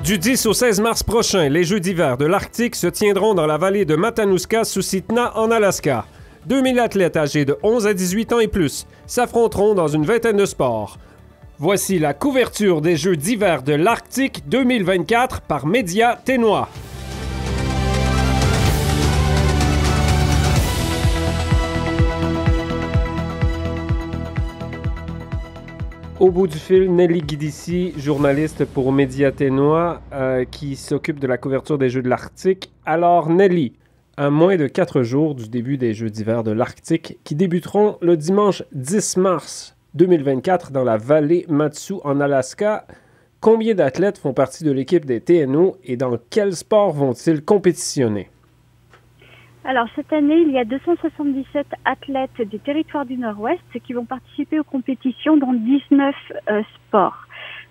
Du 10 au 16 mars prochain, les Jeux d'hiver de l'Arctique se tiendront dans la vallée de Matanuska-Susitna en Alaska. 2000 athlètes âgés de 11 à 18 ans et plus s'affronteront dans une vingtaine de sports. Voici la couverture des Jeux d'hiver de l'Arctique 2024 par Média Ténois. Au bout du fil, Nelly Guidici, journaliste pour Média Ténois, qui s'occupe de la couverture des Jeux de l'Arctique. Alors Nelly, à moins de 4 jours du début des Jeux d'hiver de l'Arctique, qui débuteront le dimanche 10 mars 2024 dans la vallée Mat-Su en Alaska, combien d'athlètes font partie de l'équipe des TNO et dans quel sport vont-ils compétitionner? Alors cette année, il y a 277 athlètes des territoires du Nord-Ouest qui vont participer aux compétitions dans 19 sports.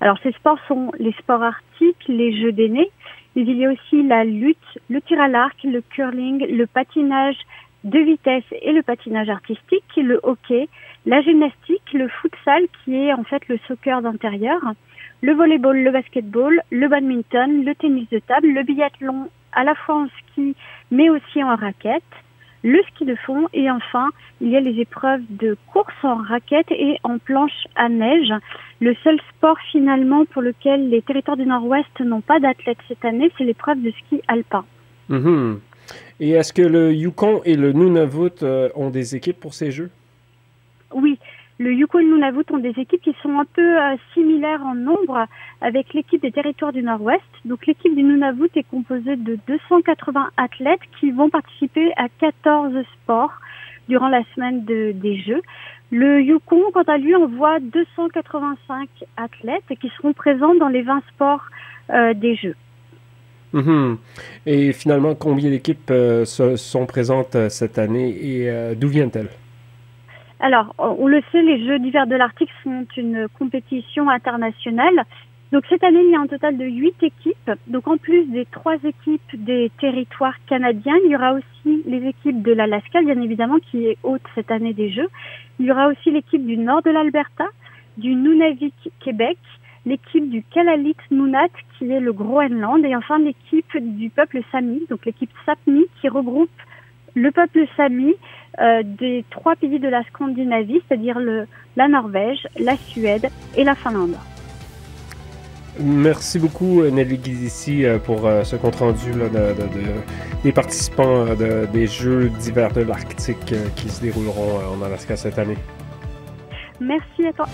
Alors ces sports sont les sports arctiques, les jeux d'aînés, mais il y a aussi la lutte, le tir à l'arc, le curling, le patinage de vitesse et le patinage artistique, le hockey, la gymnastique, le futsal qui est en fait le soccer d'intérieur, le volleyball, le basketball, le badminton, le tennis de table, le biathlon à la fois en ski mais aussi en raquette, le ski de fond et enfin il y a les épreuves de course en raquette et en planche à neige. Le seul sport finalement pour lequel les territoires du Nord-Ouest n'ont pas d'athlètes cette année, c'est l'épreuve de ski alpin. Mm-hmm. Et est-ce que le Yukon et le Nunavut ont des équipes pour ces Jeux? Oui. Le Yukon et le Nunavut ont des équipes qui sont un peu similaires en nombre avec l'équipe des territoires du Nord-Ouest. Donc l'équipe du Nunavut est composée de 280 athlètes qui vont participer à 14 sports durant la semaine des Jeux. Le Yukon, quant à lui, envoie 285 athlètes qui seront présents dans les 20 sports des Jeux. Mm-hmm. Et finalement, combien d'équipes sont présentes cette année et d'où viennent-elles? Alors, on le sait, les Jeux d'hiver de l'Arctique sont une compétition internationale. Donc cette année, il y a un total de 8 équipes. Donc en plus des 3 équipes des territoires canadiens, il y aura aussi les équipes de l'Alaska, bien évidemment, qui est hôte cette année des Jeux. Il y aura aussi l'équipe du nord de l'Alberta, du Nunavik Québec, l'équipe du Kalallit Nunaat, qui est le Groenland, et enfin l'équipe du peuple Sami, donc l'équipe Sapmi, qui regroupe le peuple Sami des 3 pays de la Scandinavie, c'est-à-dire la Norvège, la Suède et la Finlande. Merci beaucoup Nelly Guidici pour ce compte-rendu des participants des Jeux d'hiver de l'Arctique qui se dérouleront en Alaska cette année. Merci à toi.